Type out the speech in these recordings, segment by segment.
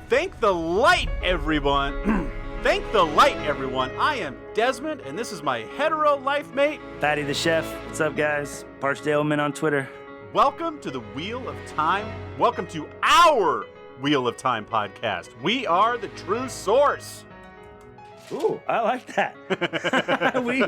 Thank the light, everyone. Thank the light, everyone. I am Desmond, and this is my hetero life mate, Fatty the Chef. What's up, guys? Parched Ailman on Twitter. Welcome to the Wheel of Time. Welcome to our Wheel of Time podcast. We are the true source. Ooh, I like that. we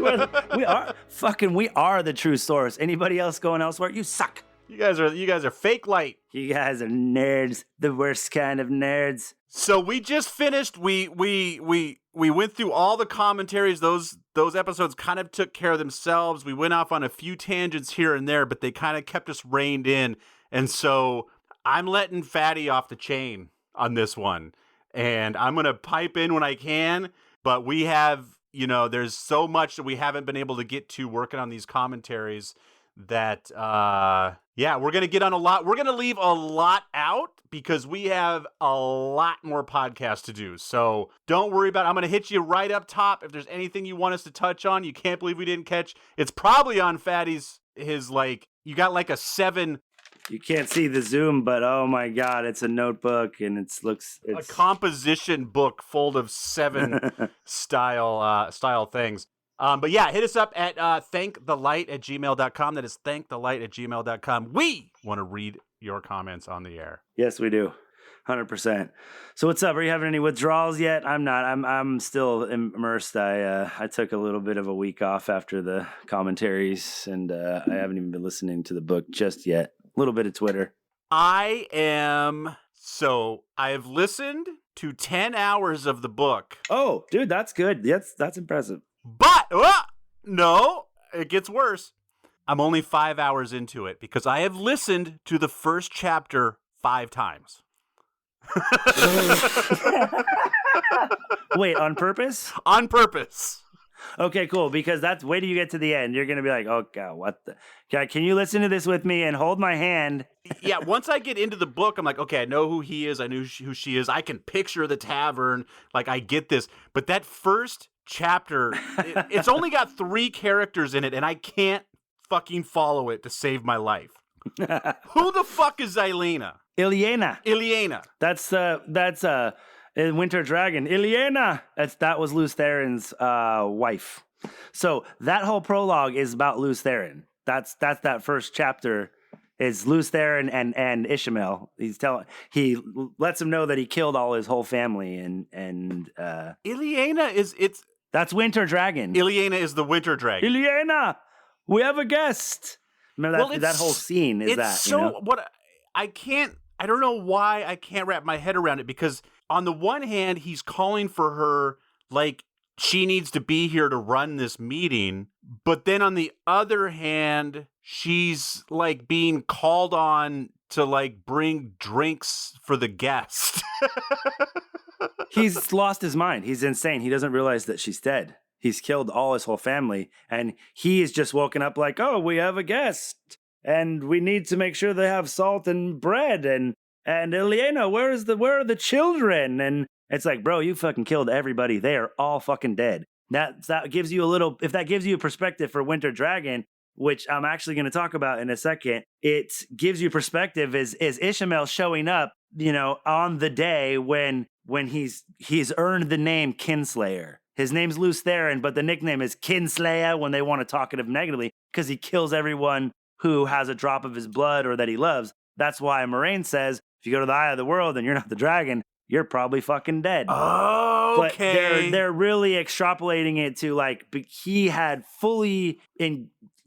are the true source. Anybody else going elsewhere? You suck. You guys are fake light. You guys are nerds, the worst kind of nerds. So we just finished. We went through all the commentaries. Those episodes kind of took care of themselves. We went off on a few tangents here and there, but they kind of kept us reined in. And so I'm letting Fatty off the chain on this one, and I'm gonna pipe in when I can. But we have, there's so much that we haven't been able to get to working on these commentaries that, we're going to get on a lot. We're going to leave a lot out because we have a lot more podcasts to do. So don't worry about it. I'm going to hit you right up top. If there's anything you want us to touch on, you can't believe we didn't catch, it's probably on Fatty's, you got like a 7. You can't see the Zoom, but oh my God, it's a notebook and it's a composition book full of 7 style things. But yeah, hit us up at thankthelight@gmail.com. That is thankthelight@gmail.com. We want to read your comments on the air. Yes, we do. 100%. So what's up? Are you having any withdrawals yet? I'm not. I'm still immersed. I took a little bit of a week off after the commentaries, and I haven't even been listening to the book just yet. A little bit of Twitter. I have listened to 10 hours of the book. Oh, dude, that's good. That's impressive. But, no, it gets worse. I'm only 5 hours into it because I have listened to the first chapter 5 times. Wait, on purpose? On purpose. Okay, cool. Because wait till you get to the end. You're going to be like, oh, God, what the? God, can you listen to this with me and hold my hand? Yeah, once I get into the book, I'm like, okay, I know who he is. I know who she is. I can picture the tavern. Like, I get this. But that first chapter, it's only got 3 characters in it, and I can't fucking follow it to save my life. Who the fuck is Ilyena? Ilyena. That's Winter Dragon. Ilyena. That was Lews Therin's wife. So that whole prologue is about Lews Therin. That's that first chapter is Lews Therin and Ishmael. He lets him know that he killed all his whole family and Ilyena that's Winter Dragon. Ilyena is the Winter Dragon. Ilyena, we have a guest. Remember that whole scene is that. So what I don't know why I can't wrap my head around it, because on the one hand, he's calling for her like she needs to be here to run this meeting. But then on the other hand, she's like being called on to like bring drinks for the guest. He's lost his mind. He's insane. He doesn't realize that she's dead. He's killed all his whole family. And he is just woken up like, oh, we have a guest. And we need to make sure they have salt and bread. And Ilyena, where are the children? And it's like, bro, you fucking killed everybody. They are all fucking dead. That gives you if that gives you a perspective for Winter Dragon, which I'm actually going to talk about in a second, it gives you perspective is Ishmael showing up, on the day when he's earned the name Kinslayer. His name's Lews Therin, but the nickname is Kinslayer when they want to talk it negatively, because he kills everyone who has a drop of his blood or that he loves. That's why Moraine says, if you go to the Eye of the World and you're not the dragon, you're probably fucking dead. Oh, okay. But they're really extrapolating it to like, he had fully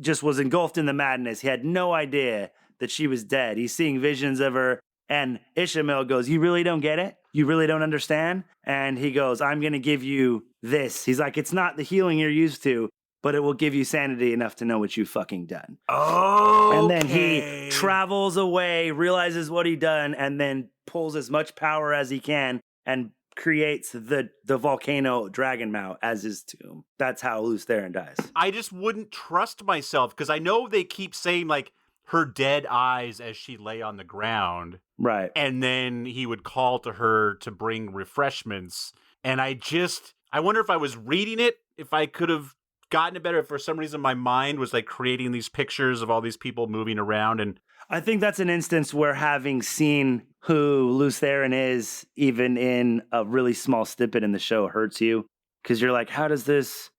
just was engulfed in the madness. He had no idea that she was dead. He's seeing visions of her, and Ishmael goes, you really don't get it? You really don't understand? And he goes, I'm going to give you this. He's like, it's not the healing you're used to, but it will give you sanity enough to know what you've fucking done. Oh, and then he travels away, realizes what he done, and then pulls as much power as he can and creates the volcano dragon mount as his tomb. That's how Lews Therin dies. I just wouldn't trust myself, because I know they keep saying like her dead eyes as she lay on the ground. Right. And then he would call to her to bring refreshments. And I wonder if I was reading it, if I could have gotten it better. If for some reason my mind was like creating these pictures of all these people moving around. And I think that's an instance where having seen who Luz Theron is, even in a really small snippet in the show, hurts you because you're like, how does this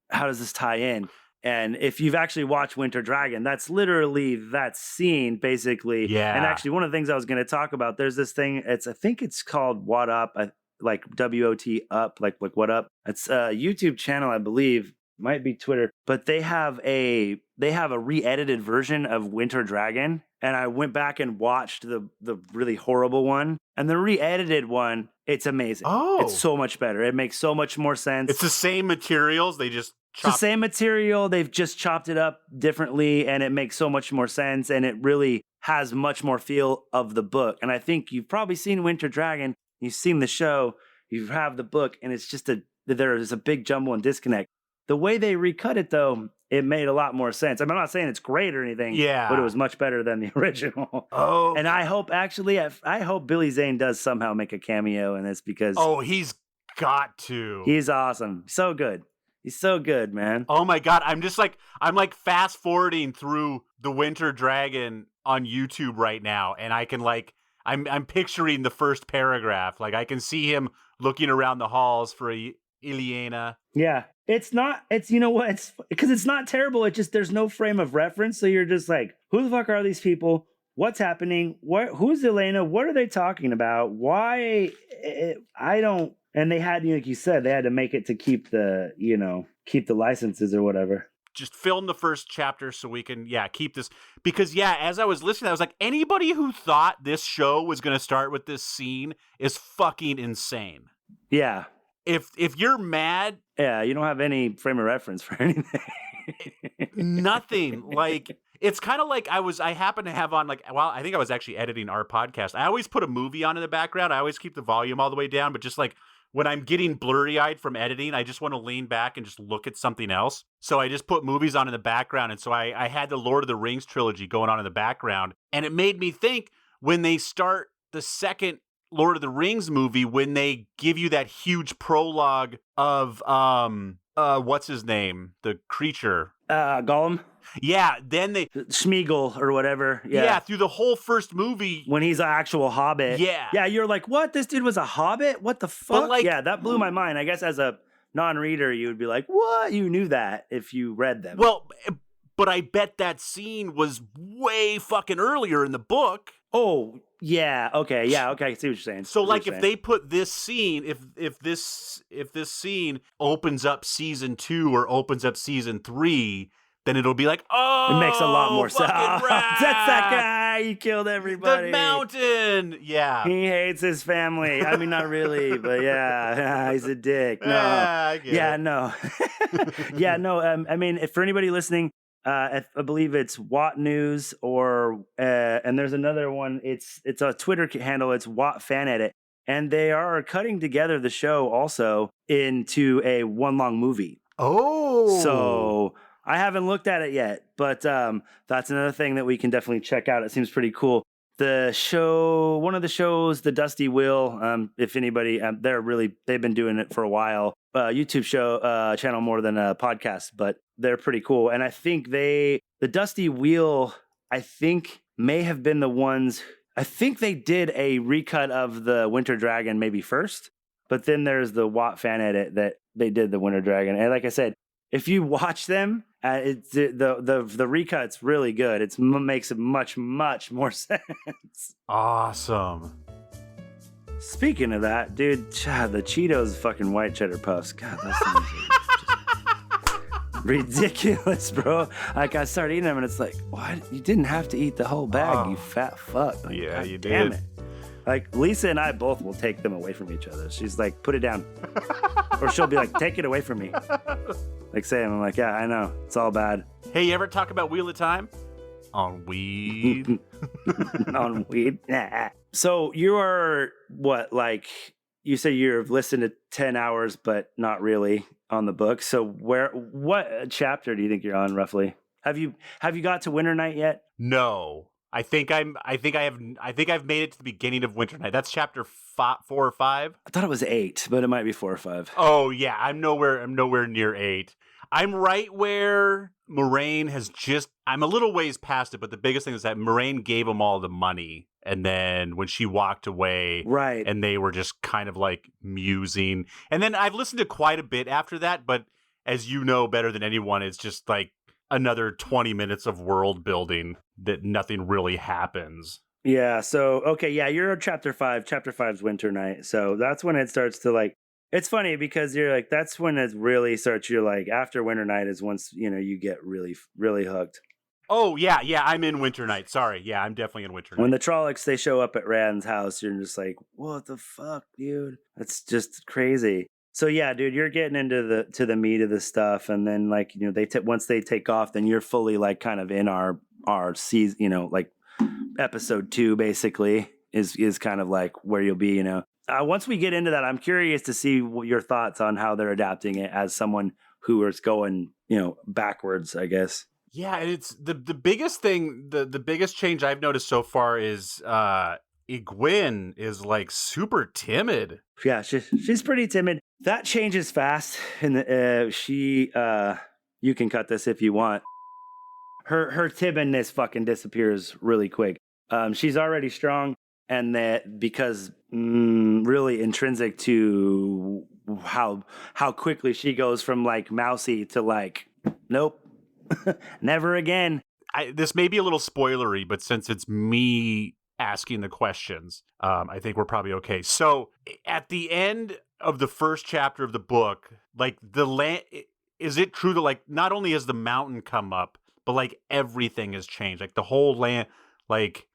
tie in? And if you've actually watched Winter Dragon, that's literally that scene, basically. Yeah. And actually, one of the things I was going to talk about, there's this thing. I think it's called What Up, like WOT Up, like What Up. It's a YouTube channel, I believe. Might be Twitter, but they have a re-edited version of Winter Dragon, and I went back and watched the really horrible one, and the re-edited one, it's amazing. Oh, it's so much better. It makes so much more sense. It's the same materials. They just It's the same material. They've just chopped it up differently, and it makes so much more sense, and it really has much more feel of the book. And I think you've probably seen Winter Dragon. You've seen the show. You have the book, and it's just there is a big jumble and disconnect. The way they recut it, though, it made a lot more sense. I mean, I'm not saying it's great or anything, but it was much better than the original. Oh, and I hope Billy Zane does somehow make a cameo in this because he's got to. He's awesome, so good. He's so good, man. Oh my God, I'm like fast forwarding through the Winter Dragon on YouTube right now, and I can I'm picturing the first paragraph. Like I can see him looking around the halls for Ileana. Yeah. It's you know what? It's because it's not terrible. It just, there's no frame of reference. So you're just like, who the fuck are these people? What's happening? Who's Elena? What are they talking about? Why? I don't. And they had, like you said, they had to make it to keep the licenses or whatever. Just film the first chapter so we can, keep this. Because, as I was listening, I was like, anybody who thought this show was going to start with this scene is fucking insane. Yeah. If you're mad, you don't have any frame of reference for anything. Nothing. Like it's kind of like I happen to have on I think I was actually editing our podcast. I always put a movie on in the background. I always keep the volume all the way down, but just like when I'm getting blurry-eyed from editing, I just want to lean back and just look at something else. So I just put movies on in the background, and so I had the Lord of the Rings trilogy going on in the background, and it made me think when they start the second Lord of the Rings movie, when they give you that huge prologue of what's his name, the creature, Gollum. Yeah, then they Smeagol or whatever. Yeah, through the whole first movie when he's an actual hobbit. Yeah, you're like, what? This dude was a hobbit? What the fuck? But that blew my mind. I guess as a non-reader, you would be like, what? You knew that if you read them. Well, but I bet that scene was way fucking earlier in the book. Oh, yeah. Okay. Yeah. Okay. I see what you're saying. So, if they put this scene, if this scene opens up season 2 or opens up season 3, then it'll be like, oh, it makes a lot more sense. That's that guy. He killed everybody. The mountain. Yeah. He hates his family. I mean, not really, but he's a dick. No. No. I mean, for anybody listening, I believe it's Watt News and there's another one. It's a Twitter handle. It's Watt Fan Edit, and they are cutting together the show also into a one long movie. Oh, so I haven't looked at it yet, but that's another thing that we can definitely check out. It seems pretty cool. The show, one of the shows, The Dusty Wheel. If anybody, they've been doing it for a while. YouTube show channel more than a podcast, but they're pretty cool. And I think the Dusty Wheel, I think may have been the ones. I think they did a recut of the Winter Dragon maybe first, but then there's the Watt Fan Edit that they did the Winter Dragon. And like I said, if you watch them, the recut's really good. It makes much more sense. Awesome. Speaking of that, dude, the Cheetos fucking white cheddar puffs. God, those things are just ridiculous, bro. Like I started eating them, and it's like, what? You didn't have to eat the whole bag, you fat fuck. Like, yeah, God, you damn did. It. Like Lisa and I both will take them away from each other. She's like, put it down. Or she'll be like, take it away from me. Like saying, I'm like, yeah, I know. It's all bad. Hey, you ever talk about Wheel of Time? On weed. On weed? Nah. So you are, what, like, you say you've listened to 10 hours, but not really on the book. So what chapter do you think you're on roughly? Have you got to Winter Night yet? No. I think I've made it to the beginning of Winter Night. That's chapter 4 or 5. I thought it was 8, but it might be 4 or 5. Oh yeah, I'm nowhere near 8. I'm right where Moraine has just. I'm a little ways past it, but the biggest thing is that Moraine gave them all the money, And then when she walked away, Right. and they were just kind of like musing. And then I've listened to quite a bit after that, but as you know better than anyone, it's just like another 20 minutes of world building that nothing really happens. Yeah. So, okay. Yeah. You're on chapter 5. Chapter 5's Winter Night. So that's when it starts to like, it's funny because you're like, that's when it really starts. You're like, after Winter Night is once, you get really, really hooked. Oh, yeah. I'm in Winter Night. Sorry. Yeah, I'm definitely in Winter Night. When the Trollocs, they show up at Rand's house, you're just like, what the fuck, dude? That's just crazy. So yeah, dude, you're getting into the meat of the stuff, and then like once they take off, then you're fully like kind of in our season, like episode 2 basically is kind of like where you'll be. Once we get into that, I'm curious to see your thoughts on how they're adapting it as someone who is going backwards, I guess. Yeah, and it's the biggest thing, the biggest change I've noticed so far is Egwene is like super timid. Yeah, she's pretty timid. That changes fast, and you can cut this if you want. Her timidness fucking disappears really quick. She's already strong, and that because really intrinsic to how quickly she goes from like mousy to like nope. Never again. This may be a little spoilery, but since it's me asking the questions, I think we're probably okay. So at the end of the first chapter of the book, like the land, is it true that like not only has the mountain come up, but like everything has changed? Like the whole land, like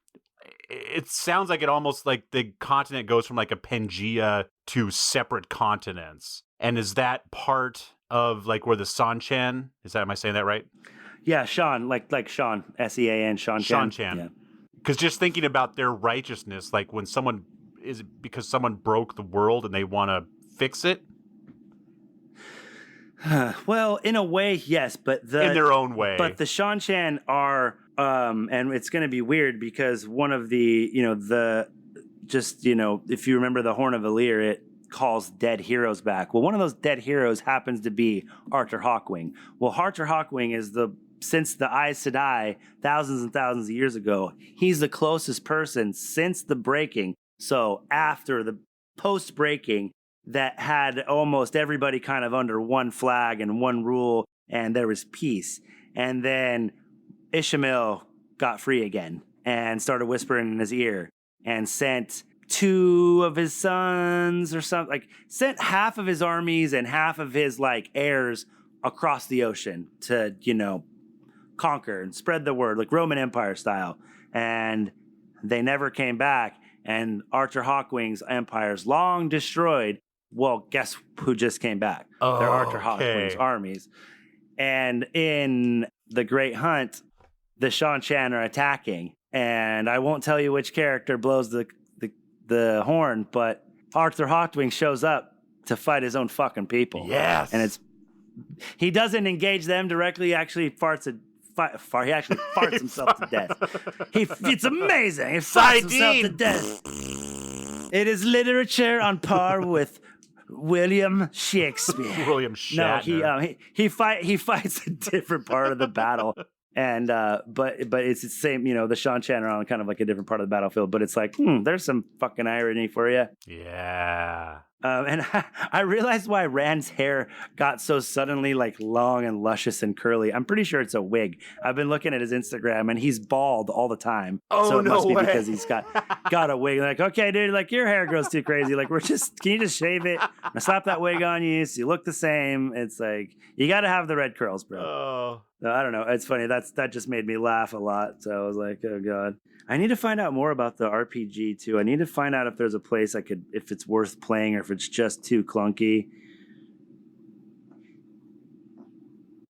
it sounds like it almost like the continent goes from like a Pangea to separate continents. And is that part of like where the Sanchan is? That, am I saying that right? Yeah, Sean, like Sean, Sean, Sean Chan. Yeah. Because just thinking about their righteousness, like when someone is because someone broke the world and they want to fix it. Well, in a way, yes, but in their own way. But the Shan are, and it's going to be weird because one of the, if you remember the Horn of Valir, it calls dead heroes back. Well, one of those dead heroes happens to be Arthur Hawkwing. Well, Arthur Hawkwing is since the Aes Sedai, thousands and thousands of years ago, he's the closest person since the breaking. So after the post-breaking, that had almost everybody kind of under one flag and one rule, and there was peace. And then Ishmael got free again and started whispering in his ear and sent 2 of his sons or something, like sent half of his armies and half of his like heirs across the ocean to, conquer and spread the word, like Roman Empire style. And they never came back. And Arthur Hawkwing's empire's long destroyed. Well, guess who just came back? They're Arthur Hawkwing's armies. And in the Great Hunt, the Shan are attacking. And I won't tell you which character blows the horn, but Arthur Hawkwing shows up to fight his own fucking people. Yes. And he doesn't engage them directly. He actually farts himself to death. It's amazing. He farts himself to death. It is literature on par with William Shakespeare. William Shatner. No, he fights a different part of the battle. And but it's the same, the Shan are on kind of like a different part of the battlefield, but it's like, there's some fucking irony for you. Yeah. And I realized why Rand's hair got so suddenly like long and luscious and curly. I'm pretty sure it's a wig. I've been looking at his Instagram and he's bald all the time. Oh, so it no must be way. because he's got a wig. Like, okay, dude, like your hair grows too crazy. Like can you just shave it? I slap that wig on you so you look the same. It's like, you got to have the red curls, bro. Oh. No, I don't know. It's funny. That just made me laugh a lot. So I was like, oh God. I need to find out more about the RPG too. I need to find out if there's a place if it's worth playing or if it's just too clunky.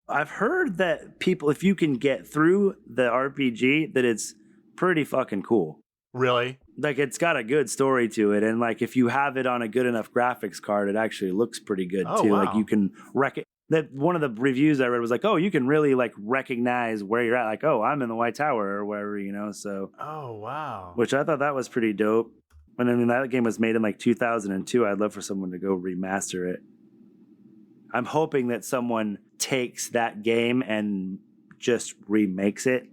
I've heard that people, if you can get through the RPG, that it's pretty fucking cool. Really? Like it's got a good story to it. And like if you have it on a good enough graphics card, it actually looks pretty good too. Wow. Like you can that one of the reviews I read was like, oh, you can really like recognize where you're at. Like, oh, I'm in the White Tower or wherever, so. Oh, wow. Which I thought that was pretty dope. And I mean, that game was made in like 2002. I'd love for someone to go remaster it. I'm hoping that someone takes that game and just remakes it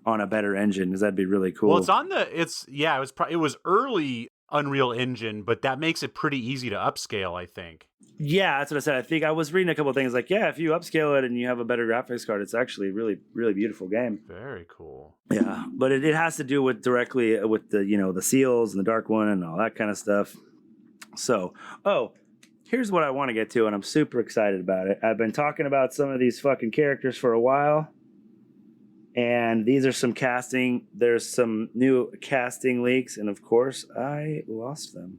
on a better engine, because that'd be really cool. Well, it was early Unreal Engine, but that makes it pretty easy to upscale, I think. Yeah, that's what I said. I think I was reading a couple of things like, if you upscale it and you have a better graphics card, it's actually a really, really beautiful game. Very cool. Yeah, but it has to do with directly with the, the seals and the Dark One and all that kind of stuff. So, here's what I want to get to, and I'm super excited about it. I've been talking about some of these fucking characters for a while, and these are some casting. There's some new casting leaks, and of course, I lost them.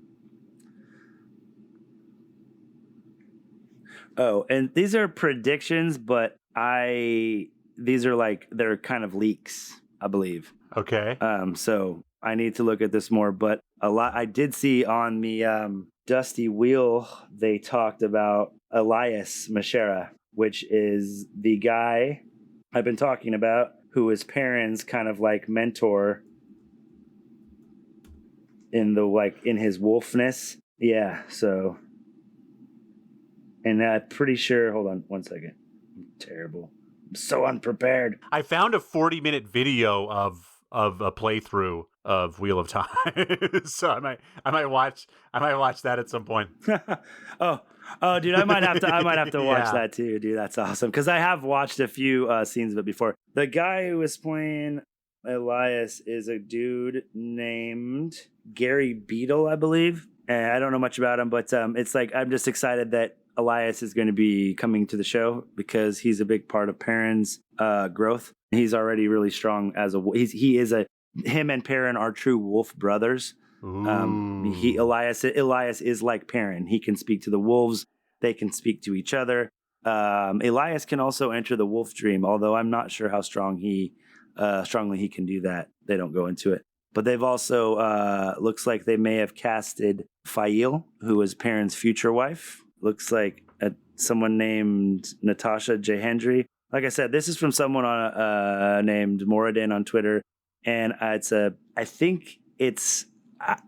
Oh, and these are predictions, but these are they're kind of leaks, I believe. Okay. So I need to look at this more, but I did see on the Dusty Wheel, they talked about Elias Mashera, which is the guy I've been talking about, who is Perrin's kind of mentor in in his wolfness. Yeah, so. And I'm pretty sure, hold on one second. I'm terrible. I'm so unprepared. I found a 40-minute video of a playthrough of Wheel of Time. So I might watch that at some point. oh, dude, I might have to watch that too, dude. That's awesome. Because I have watched a few scenes of it before. The guy who was playing Elias is a dude named Gary Beadle, I believe. And I don't know much about him, but it's I'm just excited that Elias is going to be coming to the show because he's a big part of Perrin's growth. He's already really strong as him and Perrin are true wolf brothers. Elias is like Perrin. He can speak to the wolves. They can speak to each other. Elias can also enter the wolf dream, although I'm not sure how strongly he can do that. They don't go into it. But they've also looks like they may have casted Fail, who is Perrin's future wife. Looks like someone named Natasha Jahendry. Like I said, this is from someone named Moradin on Twitter, and I think it's.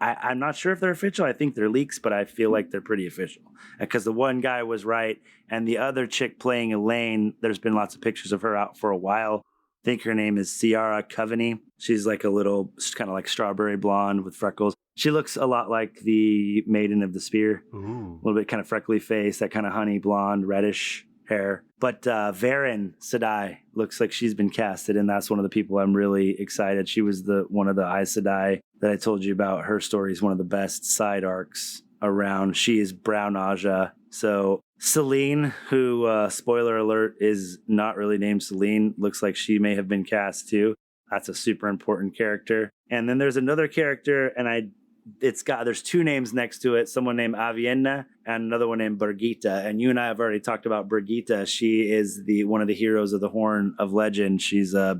I'm not sure if they're official. I think they're leaks, but I feel like they're pretty official because the one guy was right, and the other chick playing Elaine. There's been lots of pictures of her out for a while. I think her name is Ciara Coveney. She's like a little, kind of like strawberry blonde with freckles. She looks a lot like the Maiden of the Spear. Ooh. A little bit kind of freckly face, that kind of honey blonde, reddish hair. But Varen Sedai looks like she's been casted, and that's one of the people I'm really excited. She was one of the Aes Sedai that I told you about. Her story is one of the best side arcs around. She is Brown Aja. So Celine, who, spoiler alert, is not really named Celine, looks like she may have been cast too. That's a super important character. And then there's another character, and there's two names next to it. Someone named Avienna and another one named Birgitta. And you and I have already talked about Birgitta. She is one of the heroes of the Horn of Legend. She's a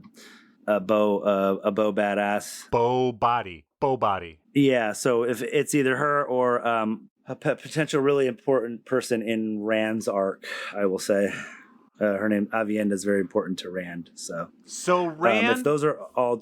bow badass. Bow body. Yeah. So if it's either her or a potential really important person in Rand's arc, I will say. Her name Avienda is very important to Rand. So Rand, if those are all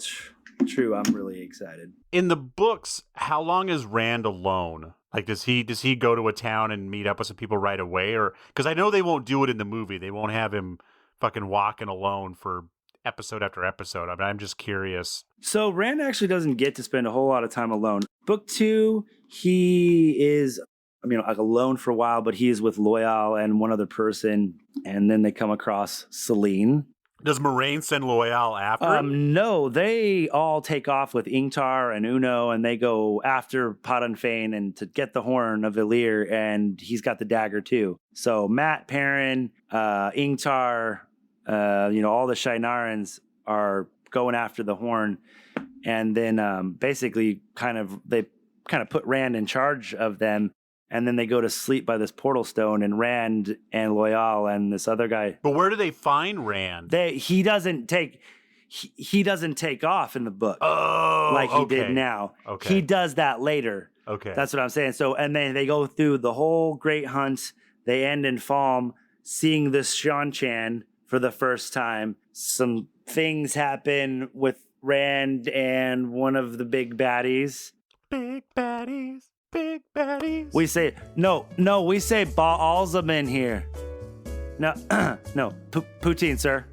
true, I'm really excited. In the books, how long is Rand alone? Does he go to a town and meet up with some people right away, or because I know they won't do it in the movie, they won't have him fucking walking alone for episode after episode. I mean, I'm just curious. So Rand actually doesn't get to spend a whole lot of time alone. Book 2, he is alone for a while, but he is with Loyal and one other person, and then they come across Celine. Does Moraine send Loyal after him? No, they all take off with Ingtar and Uno, and they go after Padanfane and to get the horn of Ilir, and he's got the dagger too. So Matt, Perrin, Ingtar, all the Shinarans are going after the horn, and then basically they put Rand in charge of them. And then they go to sleep by this portal stone, and Rand and Loyal and this other guy. But where do they find Rand? He doesn't take off in the book like he did now. Okay. He does that later. Okay. That's what I'm saying. So, and then they go through the whole great hunt. They end in Falm, seeing this Shan-Chan for the first time. Some things happen with Rand and one of the big baddies. Big baddies. Big baddies. We say we say Baalzam in here. No, Poutine, sir.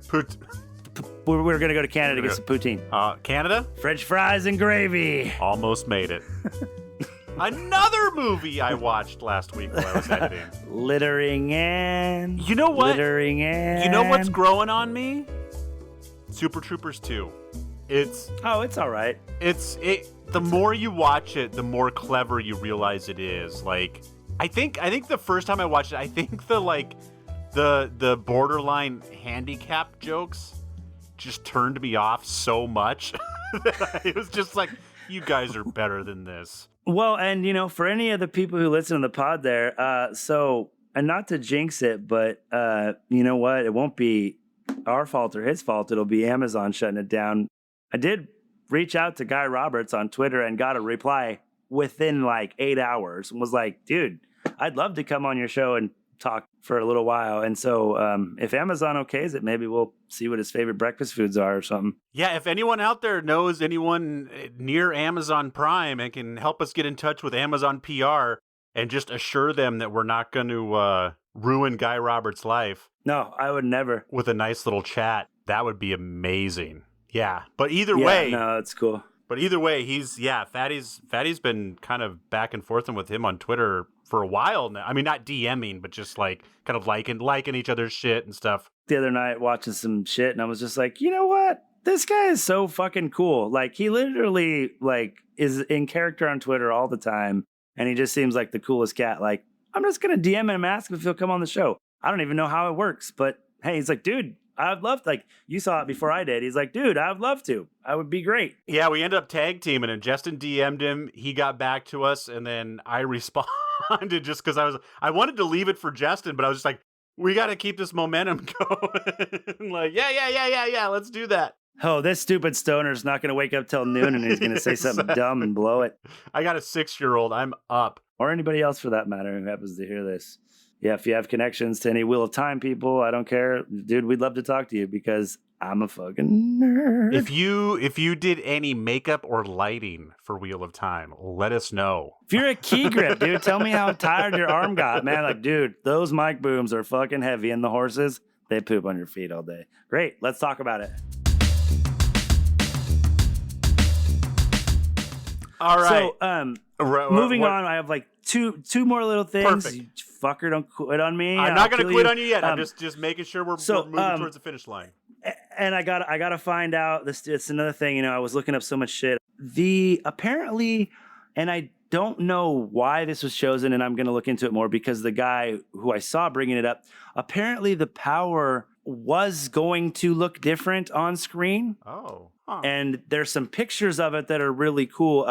we're going to go to Canada to get some poutine. Canada? French fries and gravy. Almost made it. Another movie I watched last week while I was editing. Littering and... You know what? Littering and... You know what's growing on me? Super Troopers 2. It's all right. The more you watch it, the more clever you realize it is. Like, I think the first time I watched it, I think the borderline handicap jokes just turned me off so much that it was just like, you guys are better than this. Well, and for any of the people who listen to the pod there, and not to jinx it, but you know what? It won't be our fault or his fault. It'll be Amazon shutting it down. I did reach out to Guy Roberts on Twitter and got a reply within like 8 hours and was like, dude, I'd love to come on your show and talk for a little while. And so if Amazon okays it, maybe we'll see what his favorite breakfast foods are or something. Yeah, if anyone out there knows anyone near Amazon Prime and can help us get in touch with Amazon PR and just assure them that we're not going to ruin Guy Roberts' life. No, I would never. With a nice little chat, that would be amazing. Yeah, but either way. No, it's cool. But either way, Fatty's been kind of back and forth with him on Twitter for a while now. I mean, not DMing, but just like kind of liking each other's shit and stuff. The other night watching some shit and I was just like, you know what? This guy is so fucking cool. Like he literally like is in character on Twitter all the time. And he just seems like the coolest cat. Like, I'm just going to DM him and ask him if he'll come on the show. I don't even know how it works, but hey, he's like, dude, I'd love to. Like, you saw it before I did. He's like, dude, I would love to. I would be great. Yeah, we ended up tag teaming and Justin DM'd him. He got back to us and then I responded just because I wanted to leave it for Justin, but I was just like, we got to keep this momentum going. Like, yeah, let's do that. Oh, this stupid stoner's not going to wake up till noon and he's going to say something dumb and blow it. I got a 6-year-old. I'm up. Or anybody else for that matter who happens to hear this. Yeah, if you have connections to any Wheel of Time people, I don't care. Dude, we'd love to talk to you because I'm a fucking nerd. If you did any makeup or lighting for Wheel of Time, let us know. If you're a key grip, dude, tell me how tired your arm got, man. Like, dude, those mic booms are fucking heavy and the horses, they poop on your feet all day. Great, let's talk about it. All right. So, moving on, I have like two more little things. Perfect. You fucker, don't quit on me. I'm not going to quit on you yet. I'm just making sure we're moving towards the finish line. And I gotta find out this. It's another thing. I was looking up so much shit. Apparently, and I don't know why this was chosen, and I'm going to look into it more because the guy who I saw bringing it up, apparently the power was going to look different on screen. Oh. Huh. And there's some pictures of it that are really cool.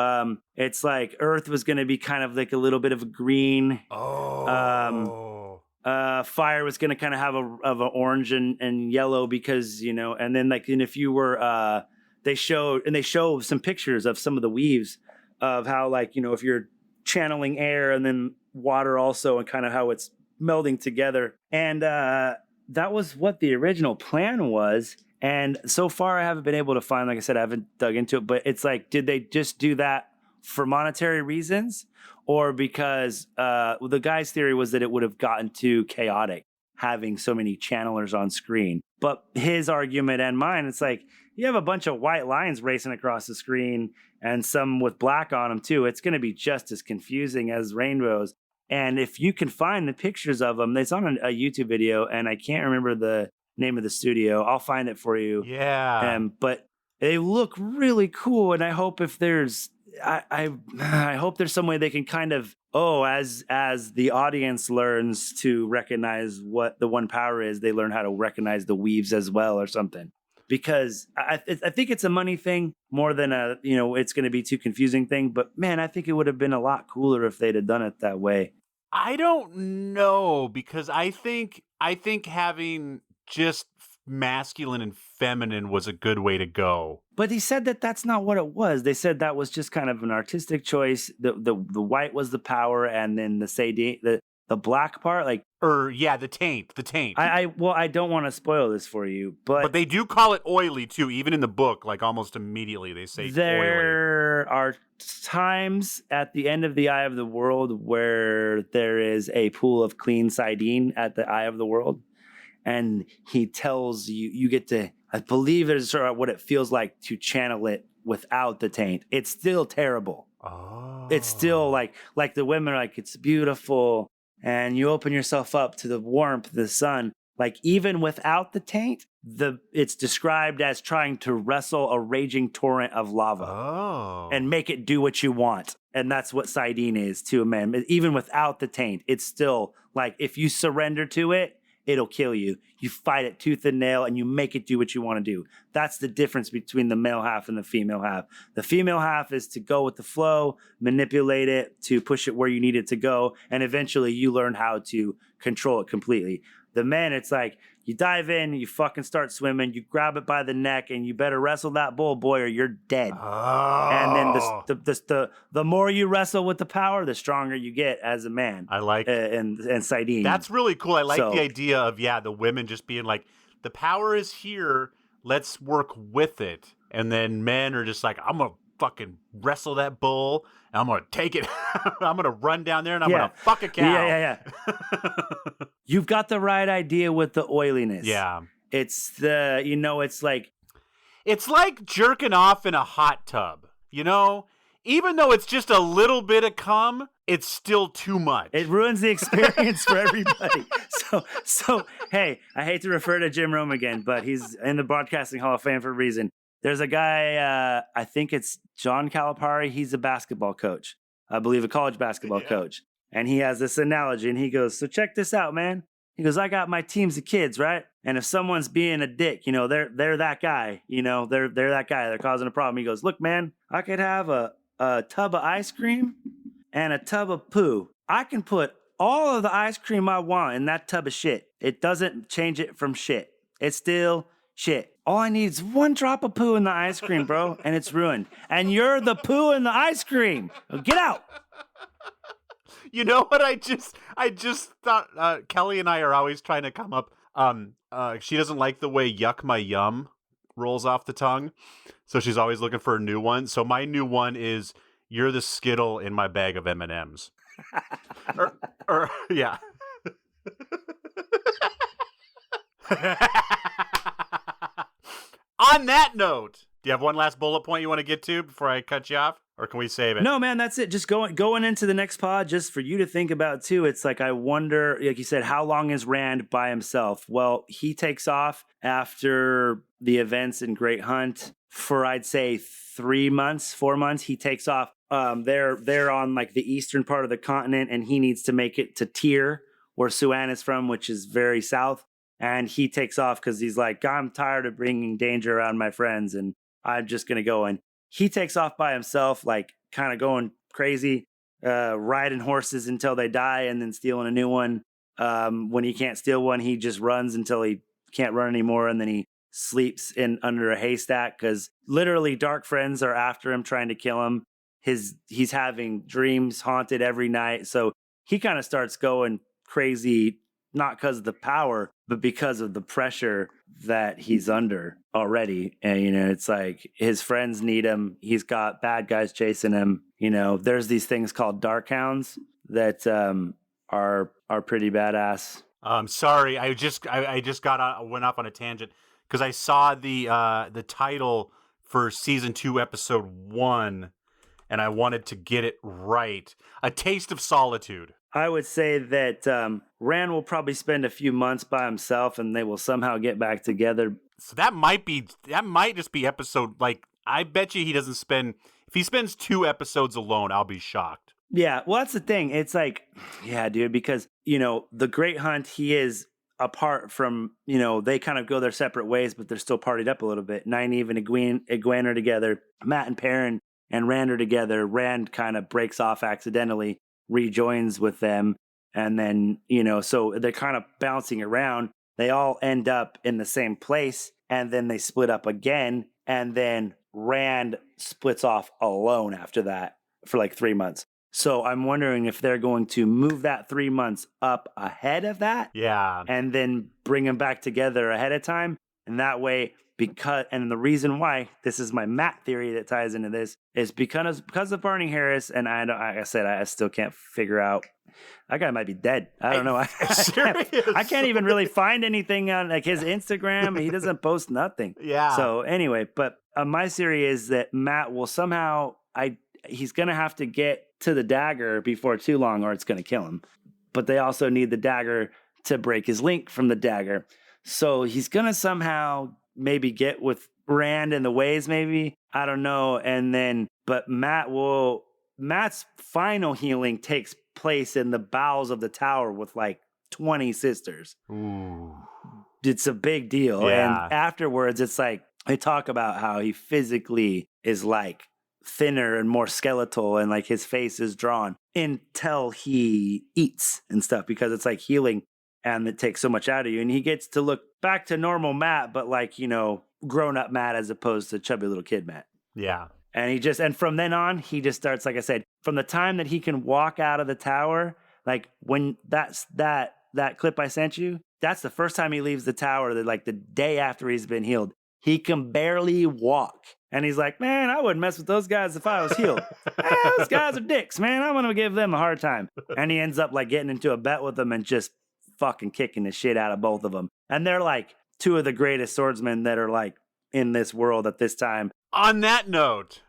It's like Earth was going to be kind of like a little bit of a green. Oh. Fire was going to kind of have an orange and yellow because, and then and if you were, they show some pictures of some of the weaves of how if you're channeling air and then water also and kind of how it's melding together. And that was what the original plan was. And so far, I haven't been able to find, like I said, I haven't dug into it, but it's like, did they just do that for monetary reasons? Or because the guy's theory was that it would have gotten too chaotic having so many channelers on screen. But his argument and mine, it's like, you have a bunch of white lines racing across the screen and some with black on them too. It's going to be just as confusing as rainbows. And if you can find the pictures of them, it's on a YouTube video, and I can't remember the name of the studio. I'll find it for you. Yeah. But they look really cool, and I hope if there's, I hope there's some way they can kind of, as the audience learns to recognize what the one power is, they learn how to recognize the weaves as well or something. Because I think it's a money thing more than it's going to be too confusing thing. But man, I think it would have been a lot cooler if they'd have done it that way. I don't know, because I think having just masculine and feminine was a good way to go. But he said that that's not what it was. They said that was just kind of an artistic choice. The white was the power, and then the black part, the taint. I don't want to spoil this for you, but they do call it oily too. Even in the book, like almost immediately they say there oily. Are times at the end of the Eye of the World where there is a pool of clean sardine at the Eye of the World. And he tells you get to I believe there's sort of what it feels like to channel it without the taint. It's still terrible. Oh. It's still like the women are like, it's beautiful. And you open yourself up to the warmth, the sun. Like even without the taint, it's described as trying to wrestle a raging torrent of lava. Oh. And make it do what you want. And that's what Sidene is to a man. Even without the taint, it's still like if you surrender to it, it'll kill you. You fight it tooth and nail and you make it do what you want to do. That's the difference between the male half and the female half. The female half is to go with the flow, manipulate it, to push it where you need it to go. And eventually you learn how to control it completely. The men, it's like you dive in, you fucking start swimming, you grab it by the neck, and you better wrestle that bull, boy, or you're dead. Oh. And then the more you wrestle with the power, the stronger you get as a man. I like and Sidene. That's really cool. I like the idea of the women just being like, the power is here, let's work with it. And then men are just like, I'm gonna fucking wrestle that bull. I'm going to take it. I'm going to run down there and I'm going to fuck a cow. Yeah. You've got the right idea with the oiliness. Yeah. It's it's like. It's like jerking off in a hot tub, Even though it's just a little bit of cum, it's still too much. It ruins the experience for everybody. So, hey, I hate to refer to Jim Rome again, but he's in the Broadcasting Hall of Fame for a reason. There's a guy, I think it's John Calipari. He's a basketball coach, I believe a college basketball coach. And he has this analogy and he goes, so check this out, man. He goes, I got my teams of kids, right? And if someone's being a dick, they're that guy, they're that guy. They're causing a problem. He goes, look, man, I could have a tub of ice cream and a tub of poo. I can put all of the ice cream I want in that tub of shit. It doesn't change it from shit. It's still shit. All I need is one drop of poo in the ice cream, bro, and it's ruined. And you're the poo in the ice cream. Get out. You know what? I just thought Kelly and I are always trying to come up. She doesn't like the way "yuck my yum" rolls off the tongue, so she's always looking for a new one. So my new one is "you're the Skittle in my bag of M&Ms." or yeah. On that note, do you have one last bullet point you want to get to before I cut you off? Or can we save it? No, man, that's it. Just going into the next pod, just for you to think about too. It's like, I wonder, like you said, how long is Rand by himself? Well, he takes off after the events in Great Hunt for, I'd say, 4 months. He takes off. They're on like the eastern part of the continent, and he needs to make it to Tyr, where Suan is from, which is very south. And he takes off because he's like, I'm tired of bringing danger around my friends, and I'm just going to go. And he takes off by himself, like kind of going crazy, riding horses until they die and then stealing a new one. When he can't steal one, he just runs until he can't run anymore. And then he sleeps under a haystack because literally dark friends are after him, trying to kill him. He's having dreams haunted every night. So he kind of starts going crazy, not because of the power, but because of the pressure that he's under already. And, it's like his friends need him. He's got bad guys chasing him. There's these things called dark hounds that are pretty badass. Sorry, I just went off on a tangent because I saw the title for season 2, episode 1, and I wanted to get it right. A Taste of Solitude. I would say that Rand will probably spend a few months by himself, and they will somehow get back together. So that might just be episode, like, I bet you he doesn't spend, if he spends 2 episodes alone, I'll be shocked. Yeah, well, that's the thing. It's like, yeah, dude, because, the Great Hunt, he is apart from, they kind of go their separate ways, but they're still partied up a little bit. Nynaeve and Egwene are together. Matt and Perrin and Rand are together. Rand kind of breaks off accidentally, rejoins with them, and then so they're kind of bouncing around. They all end up in the same place, and then they split up again, and then Rand splits off alone after that for like 3 months. So I'm wondering if they're going to move that 3 months up ahead of that, and then bring them back together ahead of time, and that way. And the reason why, this is my Matt theory that ties into this, is because of Barney Harris, and I still can't figure out That guy might be dead. I don't know. Serious? I can't even really find anything on like his Instagram. He doesn't post nothing. Yeah. So anyway, but my theory is that Matt will somehow, he's going to have to get to the dagger before too long or it's going to kill him. But they also need the dagger to break his link from the dagger. So he's going to somehow maybe get with Rand and the Ways, maybe. I don't know. And then, but Matt's final healing takes place in the bowels of the tower with like 20 sisters. Ooh. It's a big deal. Yeah. And afterwards, it's like, they talk about how he physically is like thinner and more skeletal and like his face is drawn until he eats and stuff because it's like healing and it takes so much out of you. And he gets to look back to normal Matt, but like, grown up Matt as opposed to chubby little kid Matt. Yeah. And from then on, he just starts, like I said, from the time that he can walk out of the tower, like when that clip I sent you, that's the first time he leaves the tower, like the day after he's been healed. He can barely walk. And he's like, man, I wouldn't mess with those guys if I was healed. Those guys are dicks, man. I'm going to give them a hard time. And he ends up like getting into a bet with them and just fucking kicking the shit out of both of them. And they're like two of the greatest swordsmen that are like in this world at this time. On that note,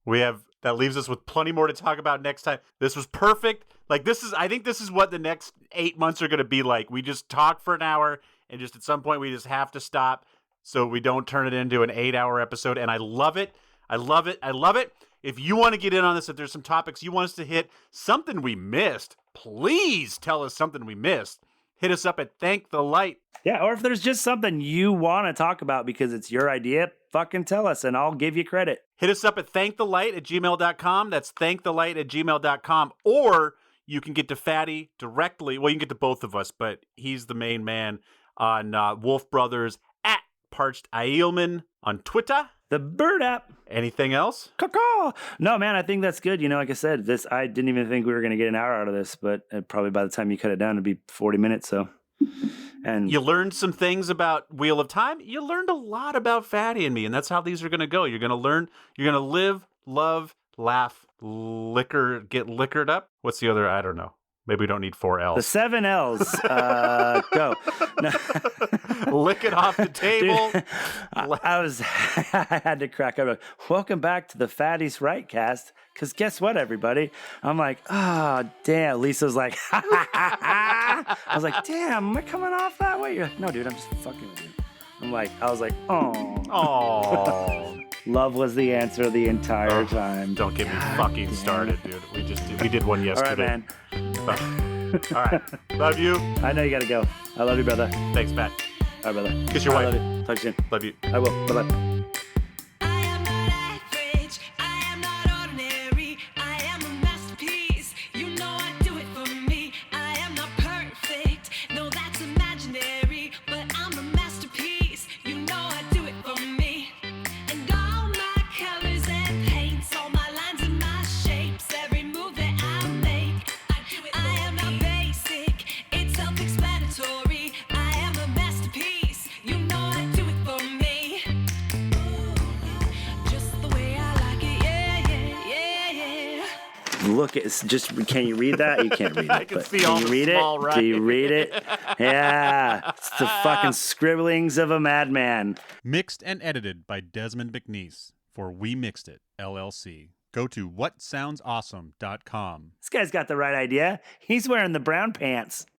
that leaves us with plenty more to talk about next time. This was perfect. Like I think this is what the next 8 months are going to be like. We just talk for an hour and just at some point we just have to stop so we don't turn it into an 8-hour episode. And I love it. I love it. I love it. If you want to get in on this, if there's some topics you want us to hit, something we missed, please tell us something we missed. Hit us up at Thank the Light. Yeah, or if there's just something you want to talk about because it's your idea, fucking tell us and I'll give you credit. Hit us up at thankthelight@gmail.com. That's thankthelight@gmail.com. Or you can get to Fatty directly. Well, you can get to both of us, but he's the main man on Wolf Brothers at Parched Ailman on Twitter. The Bird app. Anything else? Caw-caw. No, man, I think that's good. Like I said, I didn't even think we were going to get an hour out of this, but probably by the time you cut it down, it'd be 40 minutes. So, and you learned some things about Wheel of Time. You learned a lot about Fatty and me, and that's how these are going to go. You're going to learn. You're going to live, love, laugh, get liquored up. What's the other? I don't know. Maybe we don't need 4 L's. The 7 L's. Go. No. Lick it off the table. Dude, I had to crack up. Welcome back to the Fatty's Right cast. Because guess what, everybody? I'm like, damn. Lisa's like, I was like, damn, am I coming off that way? You're like, no, dude, I'm just fucking with you. I was like, oh. Love was the answer the entire time. Don't get me fucking started, dude. We did one yesterday. All right, man. All right. Love you. I know you got to go. I love you, brother. Thanks, Matt. All right, brother. Kiss your wife. Love you. Talk to you soon. Love you. I will. Bye-bye. Look, it's just, can you read that? You can't read it. I can see all you the read small it? writing. Do you read it? Yeah. It's the fucking scribblings of a madman. Mixed and edited by Desmond McNeese for We Mixed It, LLC. Go to whatsoundsawesome.com. This guy's got the right idea. He's wearing the brown pants.